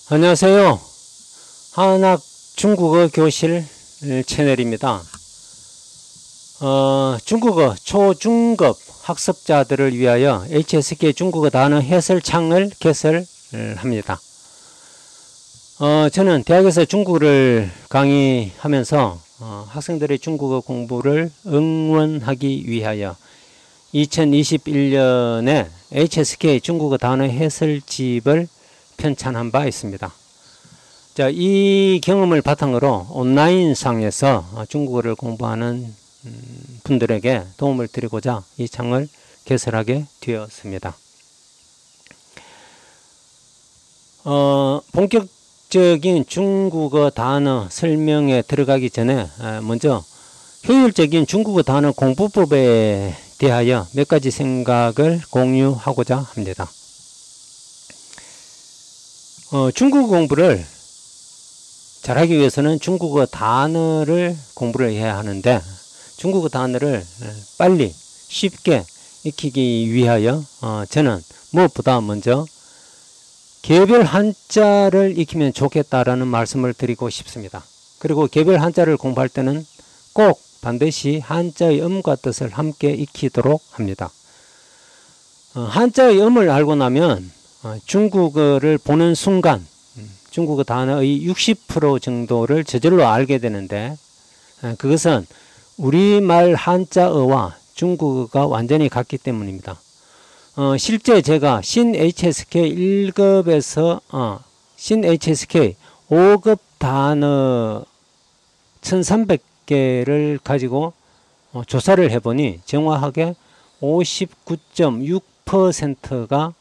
안녕하세요. 한학 중국어 교실 채널입니다. 중국어 초중급 학습자들을 위하여 HSK 중국어 단어 해설 창을 개설합니다. 저는 대학에서 중국어를 강의하면서 학생들의 중국어 공부를 응원하기 위하여 2021년에 HSK 중국어 단어 해설집을 편찬한 바 있습니다. 자, 이 경험을 바탕으로 온라인상에서 중국어를 공부하는 분들에게 도움을 드리고자 이 창을 개설하게 되었습니다. 본격적인 중국어 단어 설명에 들어가기 전에 먼저 효율적인 중국어 단어 공부법에 대하여 몇 가지 생각을 공유하고자 합니다. 중국어 공부를 잘하기 위해서는 중국어 단어를 공부를 해야 하는데 중국어 단어를 빨리 쉽게 익히기 위하여 저는 무엇보다 먼저 개별 한자를 익히면 좋겠다라는 말씀을 드리고 싶습니다. 그리고 개별 한자를 공부할 때는 꼭 반드시 한자의 음과 뜻을 함께 익히도록 합니다. 한자의 음을 알고 나면 중국어를 보는 순간 중국어 단어의 60% 정도를 저절로 알게 되는데 그것은 우리말 한자어와 중국어가 완전히 같기 때문입니다. 실제 제가 신 HSK 1급에서 신 HSK 5급 단어 1300개를 가지고 조사를 해보니 정확하게 59.6%가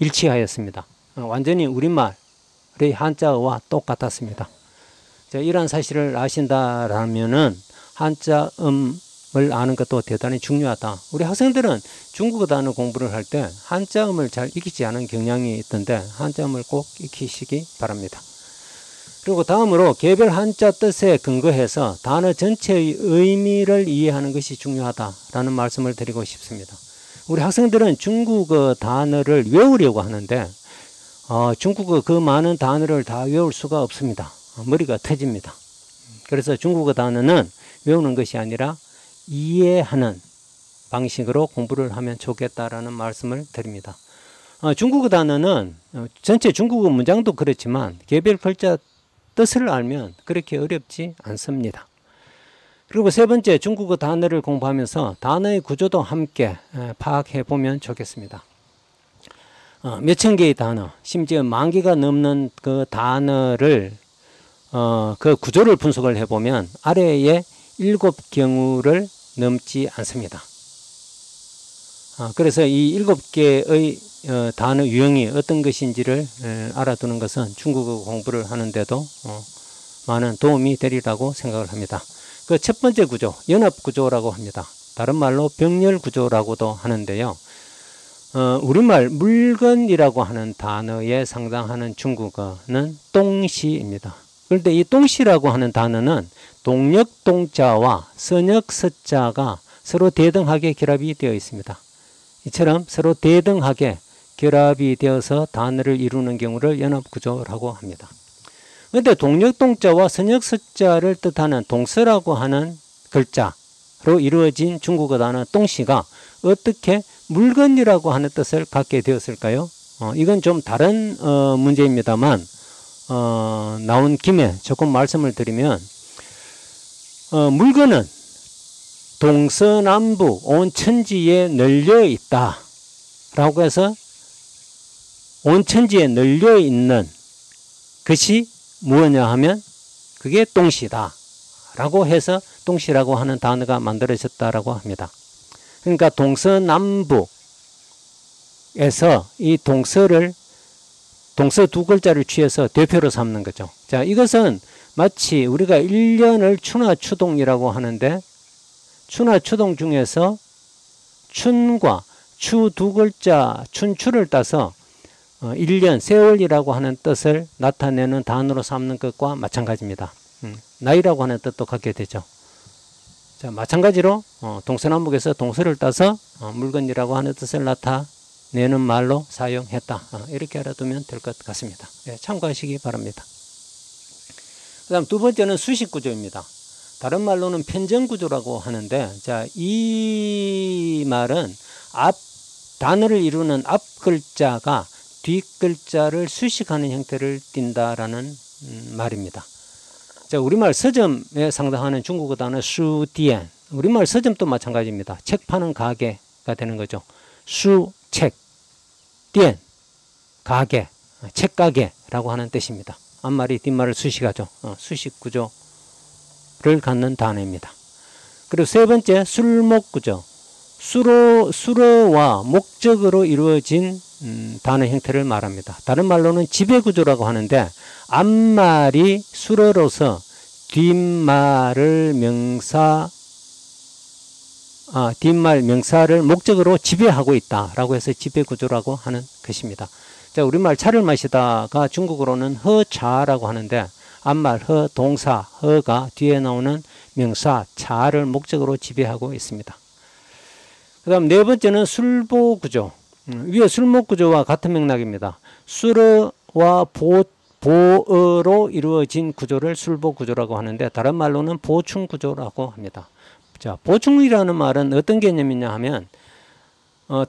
일치하였습니다. 완전히 우리말의 한자어와 똑같았습니다. 자, 이러한 사실을 아신다라면은 한자음을 아는 것도 대단히 중요하다. 우리 학생들은 중국어 단어 공부를 할 때 한자음을 잘 익히지 않은 경향이 있던데 한자음을 꼭 익히시기 바랍니다. 그리고 다음으로 개별 한자 뜻에 근거해서 단어 전체의 의미를 이해하는 것이 중요하다라는 말씀을 드리고 싶습니다. 우리 학생들은 중국어 단어를 외우려고 하는데 중국어 그 많은 단어를 다 외울 수가 없습니다. 머리가 터집니다. 그래서 중국어 단어는 외우는 것이 아니라 이해하는 방식으로 공부를 하면 좋겠다라는 말씀을 드립니다. 중국어 단어는 전체 중국어 문장도 그렇지만 개별 글자 뜻을 알면 그렇게 어렵지 않습니다. 그리고 세 번째, 중국어 단어를 공부하면서 단어의 구조도 함께 파악해 보면 좋겠습니다. 몇천 개의 단어, 심지어 만 개가 넘는 그 단어를 그 구조를 분석을 해보면 아래에 7경우를 넘지 않습니다. 그래서 이 7개의 단어 유형이 어떤 것인지를 알아두는 것은 중국어 공부를 하는데도 많은 도움이 되리라고 생각을 합니다. 그 첫 번째 구조, 연합구조라고 합니다. 다른 말로 병렬구조라고도 하는데요. 우리말 물건이라고 하는 단어에 상당하는 중국어는 똥시입니다. 그런데 이 똥시라고 하는 단어는 동력동자와 선역서자가 서로 대등하게 결합이 되어 있습니다. 이처럼 서로 대등하게 결합이 되어서 단어를 이루는 경우를 연합구조라고 합니다. 그런데 동력동자와 선역서자를 뜻하는 동서라고 하는 글자로 이루어진 중국어 단어 똥시가 어떻게 물건이라고 하는 뜻을 갖게 되었을까요? 이건 좀 다른 문제입니다만 나온 김에 조금 말씀을 드리면 물건은 동서남북 온 천지에 널려 있다 라고 해서 온 천지에 널려 있는 것이 무엇냐 하면 그게 똥시다 라고 해서 똥시라고 하는 단어가 만들어졌다라고 합니다. 그러니까 동서남북에서 이 동서 두 글자를 취해서 대표로 삼는 거죠. 자, 이것은 마치 우리가 1년을 춘하추동이라고 하는데 춘하추동 중에서 춘과 추 두 글자 춘추를 따서 1년, 세월이라고 하는 뜻을 나타내는 단어로 삼는 것과 마찬가지입니다. 나이라고 하는 뜻도 갖게 되죠. 자, 마찬가지로 동서남북에서 동서를 따서 물건이라고 하는 뜻을 나타내는 내는 말로 사용했다. 이렇게 알아두면 될 것 같습니다. 예, 참고하시기 바랍니다. 그 다음 두 번째는 수식 구조입니다. 다른 말로는 편정 구조라고 하는데, 자, 이 말은 단어를 이루는 앞 글자가 뒷 글자를 수식하는 형태를 띈다라는 말입니다. 자, 우리말 서점에 상당하는 중국어 단어 슈디엔, 우리말 서점도 마찬가지입니다. 책 파는 가게가 되는 거죠. 수, 책, 디엔, 가게, 책가게라고 하는 뜻입니다. 앞말이 뒷말을 수식하죠. 수식 구조를 갖는 단어입니다. 그리고 세 번째, 술목 구조. 수로와 목적으로 이루어진 단어 형태를 말합니다. 다른 말로는 지배 구조라고 하는데, 앞말이 수로로서 뒷말 명사를 목적으로 지배하고 있다라고 해서 지배 구조라고 하는 것입니다. 자, 우리말 차를 마시다가 중국어로는 허차라고 하는데, 앞말 허 동사 허가 뒤에 나오는 명사 차를 목적으로 지배하고 있습니다. 그 다음 네 번째는 술보 구조. 위에 술목 구조와 같은 맥락입니다. 수러와 보어로 이루어진 구조를 술보 구조라고 하는데, 다른 말로는 보충 구조라고 합니다. 자, 보충이라는 말은 어떤 개념이냐 하면,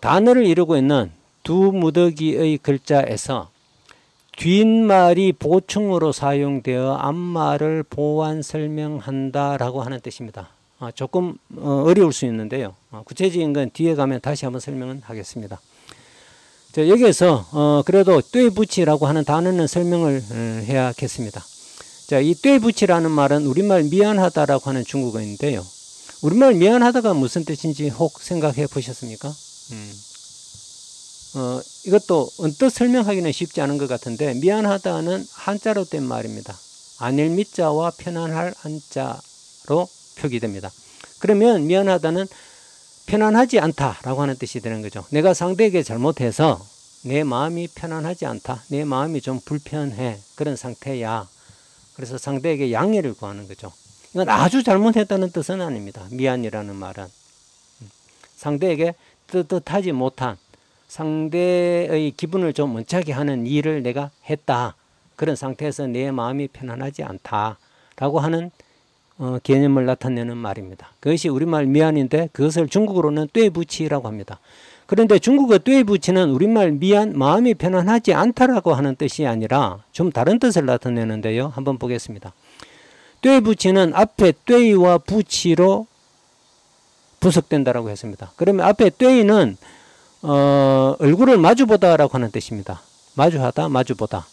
단어를 이루고 있는 두 무더기의 글자에서 뒷말이 보충으로 사용되어 앞말을 보완 설명한다라고 하는 뜻입니다. 조금 어려울 수 있는데요. 구체적인 건 뒤에 가면 다시 한번 설명을 하겠습니다. 자, 여기에서 그래도 떼붙이라고 하는 단어는 설명을 해야겠습니다. 자, 이 떼붙이라는 말은 우리말 미안하다라고 하는 중국어인데요. 우리말 미안하다가 무슨 뜻인지 혹 생각해 보셨습니까? 이것도 언뜻 설명하기는 쉽지 않은 것 같은데, 미안하다는 한자로 된 말입니다. 안일 미자와 편안할 한자로 표기됩니다. 그러면 미안하다는 편안하지 않다라고 하는 뜻이 되는 거죠. 내가 상대에게 잘못해서 내 마음이 편안하지 않다, 내 마음이 좀 불편해, 그런 상태야. 그래서 상대에게 양해를 구하는 거죠. 이건 아주 잘못했다는 뜻은 아닙니다. 미안이라는 말은 상대에게 뜻하지 못한, 상대의 기분을 좀 원차게 하는 일을 내가 했다, 그런 상태에서 내 마음이 편안하지 않다라고 하는 개념을 나타내는 말입니다. 그것이 우리말 미안인데, 그것을 중국어로는 떼붙이라고 합니다. 그런데 중국어 떼붙이는 우리말 미안, 마음이 편안하지 않다라고 하는 뜻이 아니라 좀 다른 뜻을 나타내는데요. 한번 보겠습니다. 떼붙이는 앞에 떼이와 붙이로 분석된다라고 했습니다. 그러면 앞에 떼이는 얼굴을 마주보다라고 하는 뜻입니다. 마주하다, 마주보다.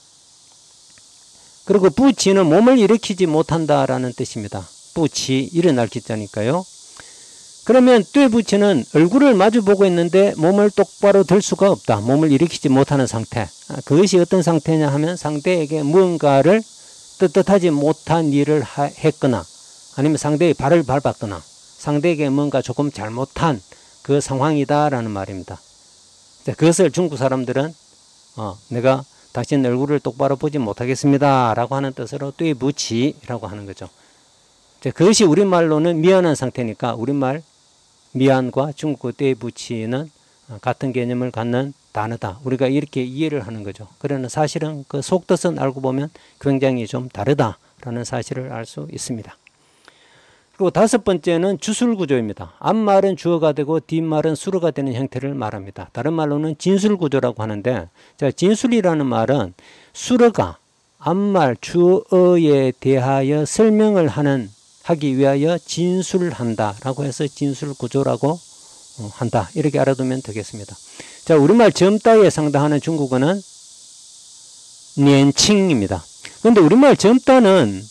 그리고 부치는 몸을 일으키지 못한다라는 뜻입니다. 부치, 일어날 기자니까요. 그러면 떼부치는 얼굴을 마주보고 있는데 몸을 똑바로 들 수가 없다. 몸을 일으키지 못하는 상태. 그것이 어떤 상태냐 하면, 상대에게 무언가를 떳떳하지 못한 일을 했거나, 아니면 상대의 발을 밟았거나, 상대에게 뭔가 조금 잘못한 그 상황이다라는 말입니다. 그것을 중국 사람들은 내가 당신 얼굴을 똑바로 보지 못하겠습니다 라고 하는 뜻으로 떼부치라고 하는 거죠. 그것이 우리말로는 미안한 상태니까, 우리말 미안과 중국어 떼부치는 같은 개념을 갖는 단어다. 우리가 이렇게 이해를 하는 거죠. 그러나 사실은 그 속뜻은 알고 보면 굉장히 좀 다르다라는 사실을 알 수 있습니다. 그리고 다섯 번째는 주술구조입니다. 앞말은 주어가 되고 뒷말은 수어가 되는 형태를 말합니다. 다른 말로는 진술구조라고 하는데, 자, 진술이라는 말은 수어가 앞말 주어에 대하여 설명을 하기 위하여 진술한다라고 해서 진술구조라고 한다, 이렇게 알아두면 되겠습니다. 자, 우리말 젊다에 상당하는 중국어는 년칭입니다. 그런데 우리말 젊다는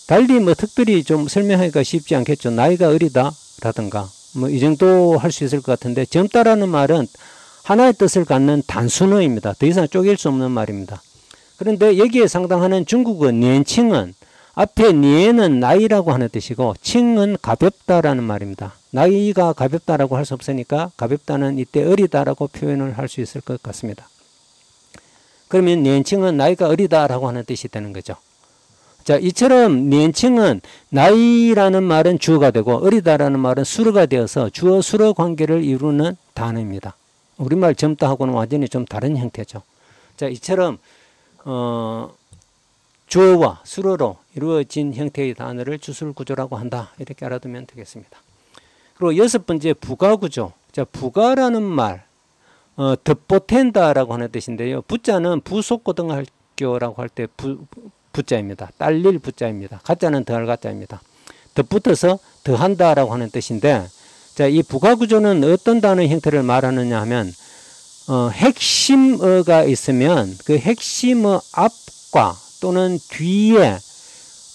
달리 특별히 좀 설명하기가 쉽지 않겠죠. 나이가 어리다라든가 이 정도 할 수 있을 것 같은데, 젊다라는 말은 하나의 뜻을 갖는 단순어입니다. 더 이상 쪼갤 수 없는 말입니다. 그런데 여기에 상당하는 중국어 년칭은 앞에 니에는 나이라고 하는 뜻이고, 칭은 가볍다라는 말입니다. 나이가 가볍다라고 할 수 없으니까 가볍다는 이때 어리다라고 표현을 할 수 있을 것 같습니다. 그러면 년칭은 나이가 어리다라고 하는 뜻이 되는 거죠. 자, 이처럼 년칭은 나이라는 말은 주어가 되고 어리다라는 말은 수어가 되어서 주어 수어 관계를 이루는 단어입니다. 우리말 젊다하고는 완전히 좀 다른 형태죠. 자, 이처럼 주어와 수어로 이루어진 형태의 단어를 주술구조라고 한다. 이렇게 알아두면 되겠습니다. 그리고 여섯 번째 부가구조. 자, 부가라는 말, 덧보탠다라고 하는 뜻인데요. 부자는 부속고등학교라고 할 때 부자입니다. 딸릴 부자입니다. 가짜는 더할 가짜입니다. 덧붙어서 더한다라고 하는 뜻인데, 자, 이 부가구조는 어떤 단어 형태를 말하느냐 하면, 핵심어가 있으면 그 핵심어 앞과 또는 뒤에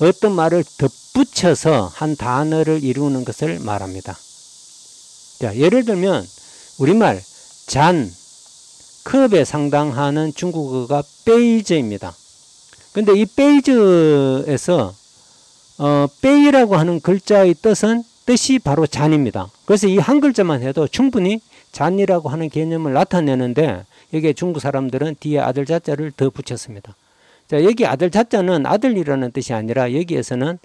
어떤 말을 덧붙여서 한 단어를 이루는 것을 말합니다. 자, 예를 들면 우리말 잔, 컵에 상당하는 중국어가 베이저입니다. 근데 이 베이저에서 베이라고 하는 글자의 뜻이 바로 잔입니다. 그래서 이 한 글자만 해도 충분히 잔이라고 하는 개념을 나타내는데, 여기에 중국 사람들은 뒤에 아들 자자를 더 붙였습니다. 자, 여기 아들 자자는 아들이라는 뜻이 아니라 여기에서는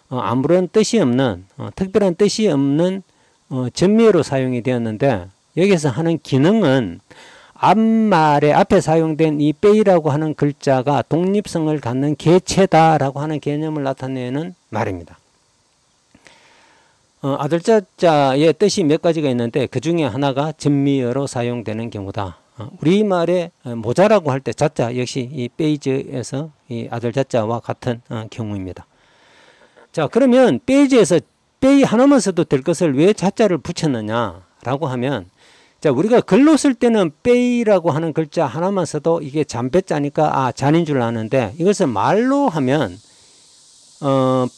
아무런 뜻이 없는, 특별한 뜻이 없는 전미어로 사용이 되었는데, 여기서 하는 기능은 앞말에 앞에 사용된 이 빼이라고 하는 글자가 독립성을 갖는 개체다라고 하는 개념을 나타내는 말입니다. 아들 자자의 뜻이 몇 가지가 있는데 그 중에 하나가 전미어로 사용되는 경우다. 우리말에 모자라고 할 때 자자 역시 이 베이즈에서 이 아들 자자와 같은 경우입니다. 자, 그러면 베이즈에서 베이 하나만 써도 될 것을 왜 자자를 붙였느냐라고 하면, 자, 우리가 글로 쓸 때는 베이라고 하는 글자 하나만 써도 이게 잔배자니까 잔인 줄 아는데, 이것을 말로 하면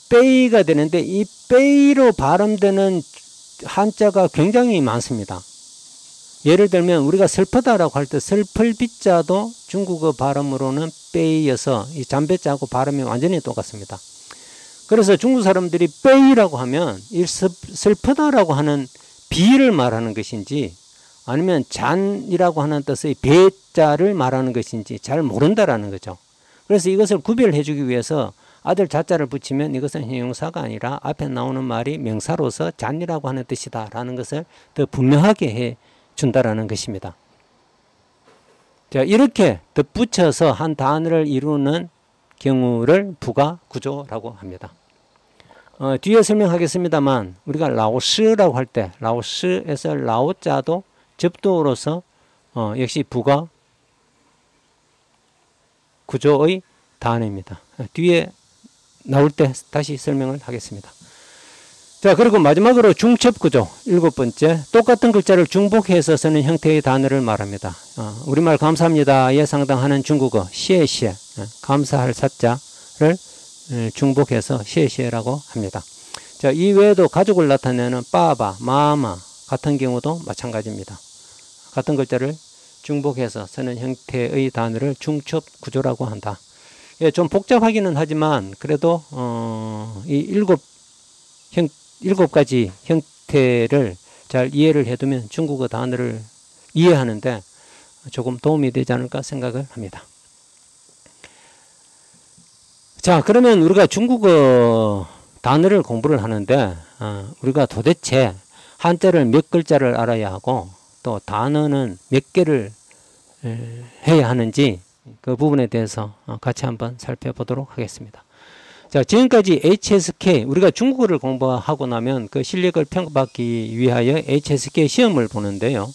베이가 되는데, 이 베이로 발음되는 한자가 굉장히 많습니다. 예를 들면 우리가 슬프다라고 할 때 슬플 비자도 중국어 발음으로는 베이여서 이 잔배자하고 발음이 완전히 똑같습니다. 그래서 중국 사람들이 베이라고 하면 이 슬프다라고 하는 비를 말하는 것인지 아니면 잔이라고 하는 뜻의 배자를 말하는 것인지 잘 모른다라는 거죠. 그래서 이것을 구별해 주기 위해서 아들 자자를 붙이면 이것은 형용사가 아니라 앞에 나오는 말이 명사로서 잔이라고 하는 뜻이다라는 것을 더 분명하게 해 준다라는 것입니다. 자, 이렇게 덧붙여서 한 단어를 이루는 경우를 부가구조라고 합니다. 뒤에 설명하겠습니다만, 우리가 라오스라고 할 때 라오스에서 라오자도 접두어로서 역시 부가구조의 단어입니다. 뒤에 나올 때 다시 설명을 하겠습니다. 자, 그리고 마지막으로 중첩구조, 일곱 번째, 똑같은 글자를 중복해서 쓰는 형태의 단어를 말합니다. 우리말 감사합니다에 상당하는 중국어 시에시에, 감사할 사자를 중복해서 시에시에라고 합니다. 자, 이 외에도 가족을 나타내는 빠바, 마마 같은 경우도 마찬가지입니다. 같은 글자를 중복해서 쓰는 형태의 단어를 중첩구조라고 한다. 예, 좀 복잡하기는 하지만 그래도 이 일곱 가지 형태를 잘 이해를 해두면 중국어 단어를 이해하는데 조금 도움이 되지 않을까 생각을 합니다. 자, 그러면 우리가 중국어 단어를 공부를 하는데 우리가 도대체 한자를 몇 글자를 알아야 하고 또 단어는 몇 개를 해야 하는지 그 부분에 대해서 같이 한번 살펴보도록 하겠습니다. 자, 지금까지 HSK, 우리가 중국어를 공부하고 나면 그 실력을 평가받기 위하여 HSK 시험을 보는데요.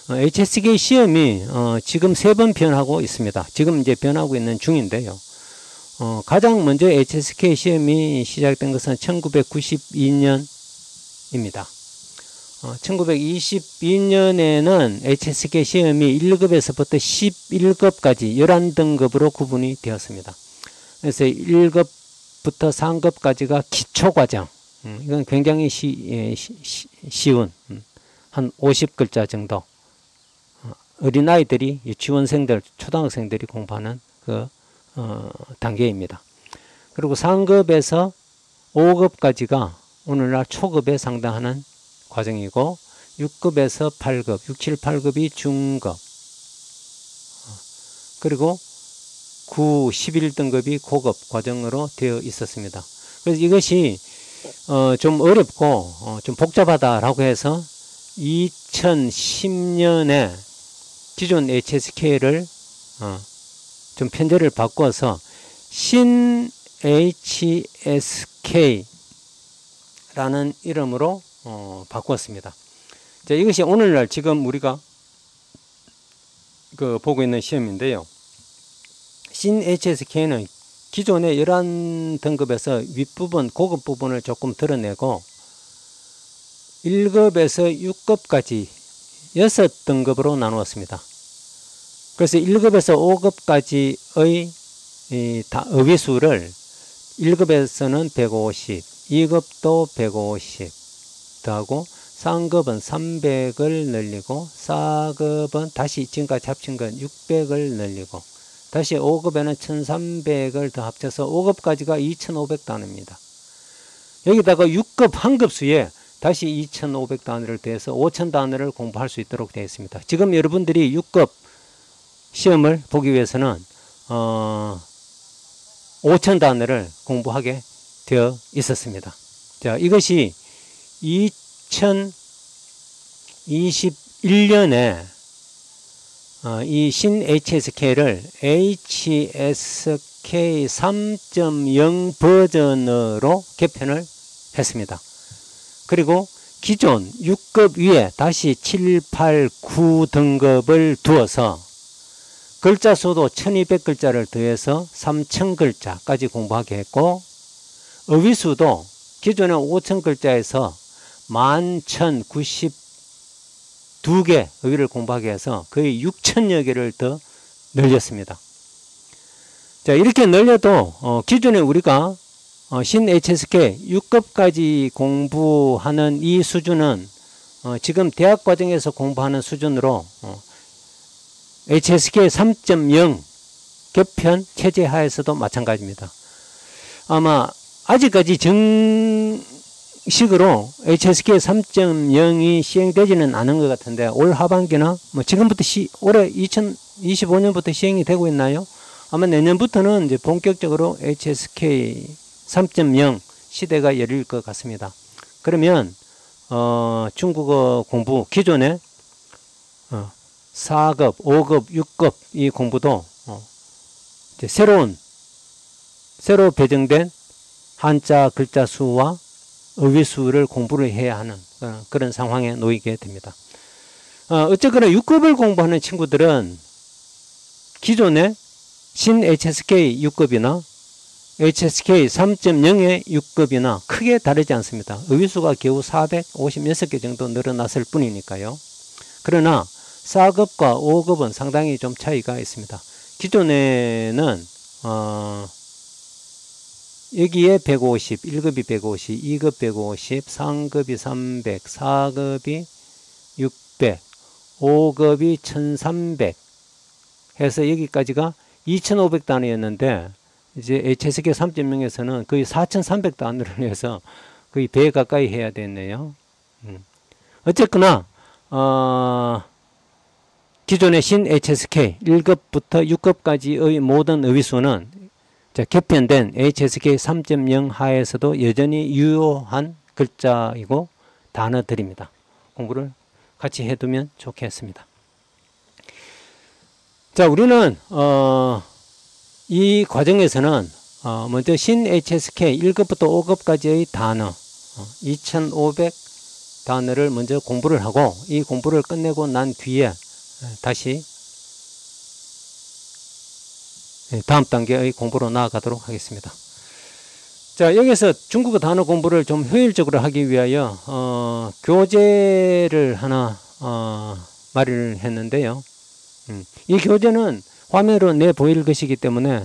HSK 시험이 지금 3번 변하고 있습니다. 지금 이제 변하고 있는 중인데요. 가장 먼저 HSK 시험이 시작된 것은 1992년입니다. 1922년에는 HSK 시험이 1급에서부터 11급까지 11등급으로 구분이 되었습니다. 그래서 1급부터 3급까지가 기초과정. 이건 굉장히 쉬운 한 50글자 정도. 어린아이들이 유치원생들, 초등학생들이 공부하는 그 단계입니다. 그리고 3급에서 5급까지가 오늘날 초급에 상당하는 과정이고 6급에서 8급, 6, 7, 8급이 중급, 그리고 9, 11등급이 고급 과정으로 되어 있었습니다. 그래서 이것이 좀 어렵고 좀 복잡하다라고 해서 2010년에 기존 HSK를 좀 편제를 바꿔서 신 HSK라는 이름으로 바꾸었습니다. 자, 이것이 오늘날 지금 우리가 보고 있는 시험인데요. 신 HSK는 기존의 11등급에서 윗부분, 고급 부분을 조금 드러내고 1급에서 6급까지 6등급으로 나누었습니다. 그래서 1급에서 5급까지의 의위수를 1급에서는 150, 2급도 150 더하고 3급은 300을 늘리고 4급은 다시 지금까지 합친 건 600을 늘리고 다시 5급에는 1300을 더 합쳐서 5급까지가 2500단어입니다. 여기다가 6급 한 급수에 다시 2500단어를 더해서 5000단어를 공부할 수 있도록 되어 있습니다. 지금 여러분들이 6급 시험을 보기 위해서는 5000단어를 공부하게 되어 있었습니다. 자, 이것이 2021년에 이 신 HSK를 HSK 3.0 버전으로 개편을 했습니다. 그리고 기존 6급 위에 다시 7, 8, 9 등급을 두어서 글자 수도 1200글자를 더해서 3000글자까지 공부하게 했고 어휘수도 기존의 5000글자에서 11,092개 어휘를 공부하게 해서 거의 6,000여 개를 더 늘렸습니다. 자, 이렇게 늘려도 기존에 우리가 신 HSK 6급까지 공부하는 이 수준은 지금 대학 과정에서 공부하는 수준으로 HSK 3.0 개편 체제 하에서도 마찬가지입니다. 아마 아직까지 정식으로 HSK 3.0이 시행되지는 않은 것 같은데 올 하반기나 지금부터 올해 2025년부터 시행이 되고 있나요? 아마 내년부터는 이제 본격적으로 HSK 3.0 시대가 열릴 것 같습니다. 그러면 중국어 공부 기존에 4급, 5급, 6급 이 공부도 이제 새로 배정된 한자 글자 수와 어휘 수를 공부를 해야 하는 그런 상황에 놓이게 됩니다. 어쨌거나 6급을 공부하는 친구들은 기존의 신 HSK 6급이나 HSK 3.0의 6급이나 크게 다르지 않습니다. 어휘수가 겨우 456개 정도 늘어났을 뿐이니까요. 그러나 4급과 5급은 상당히 좀 차이가 있습니다. 기존에는 여기에 150, 1급이 150, 2급 150, 3급이 300, 4급이 600, 5급이 1300 해서 여기까지가 2500단어였는데 이제 HSK 3.0에서는 거의 4300단어를 해서 거의 배 가까이 해야 됐네요. 어쨌거나 기존의 신 HSK 1급부터 6급까지의 모든 어휘수는 개편된 HSK 3.0 하에서도 여전히 유효한 글자이고 단어들입니다. 공부를 같이 해두면 좋겠습니다. 자, 우리는 이 과정에서는 먼저 신 HSK 1급부터 5급까지의 단어 2500 단어를 먼저 공부를 하고 이 공부를 끝내고 난 뒤에 다시 다음 단계의 공부로 나아가도록 하겠습니다. 자, 여기서 중국어 단어 공부를 좀 효율적으로 하기 위하여 교재를 하나 마련을 했는데요. 이 교재는 화면으로 내보일 것이기 때문에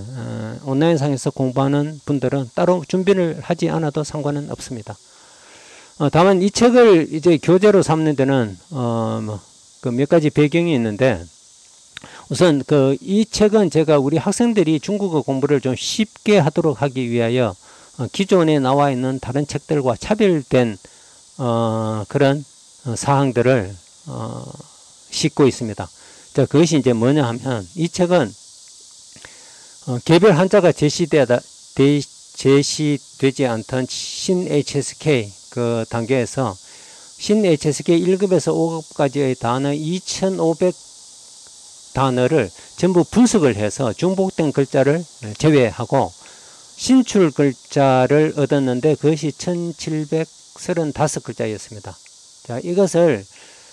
온라인상에서 공부하는 분들은 따로 준비를 하지 않아도 상관은 없습니다. 다만 이 책을 이제 교재로 삼는 데는 몇 가지 배경이 있는데, 우선 이 책은 제가 우리 학생들이 중국어 공부를 좀 쉽게 하도록 하기 위하여 기존에 나와 있는 다른 책들과 차별된 그런 사항들을 싣고 있습니다. 자, 그것이 이제 뭐냐 하면, 이 책은 개별 한자가 제시되지 않던 신 HSK 그 단계에서 신 HSK 1급에서 5급까지의 단어 2500 단어를 전부 분석을 해서 중복된 글자를 제외하고 신출 글자를 얻었는데 그것이 1735글자였습니다. 자, 이것을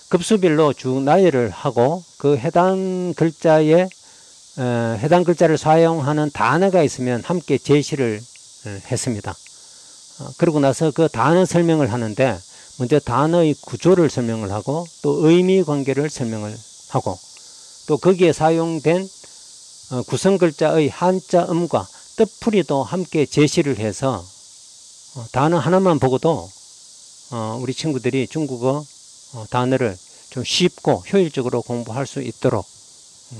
급수별로 쭉 나열을 하고 그 해당 글자에 해당 글자를 사용하는 단어가 있으면 함께 제시를 했습니다. 그러고 나서 그 단어 설명을 하는데 먼저 단어의 구조를 설명을 하고 또 의미 관계를 설명을 하고 또 거기에 사용된 구성 글자의 한자음과 뜻풀이도 함께 제시를 해서 단어 하나만 보고도 우리 친구들이 중국어 단어를 좀 쉽고 효율적으로 공부할 수 있도록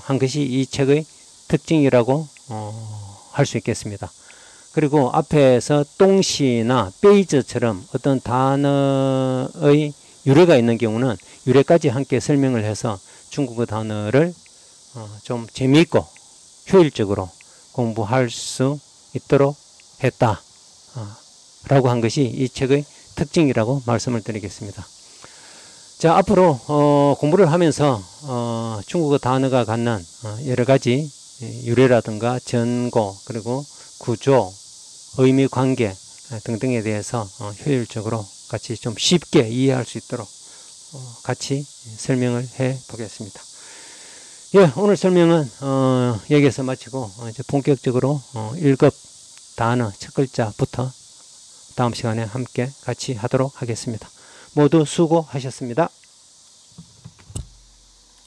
한 것이 이 책의 특징이라고 할 수 있겠습니다. 그리고 앞에서 똥시나 베이저처럼 어떤 단어의 유래가 있는 경우는 유래까지 함께 설명을 해서 중국어 단어를 좀 재미있고 효율적으로 공부할 수 있도록 했다 라고 한 것이 이 책의 특징이라고 말씀을 드리겠습니다. 자, 앞으로 공부를 하면서 중국어 단어가 갖는 여러 가지 유래라든가 전고 그리고 구조, 의미 관계 등등에 대해서 효율적으로 같이 좀 쉽게 이해할 수 있도록 같이 설명을 해 보겠습니다. 예, 오늘 설명은 여기에서 마치고 이제 본격적으로 1급 단어 첫 글자부터 다음 시간에 함께 같이 하도록 하겠습니다. 모두 수고하셨습니다.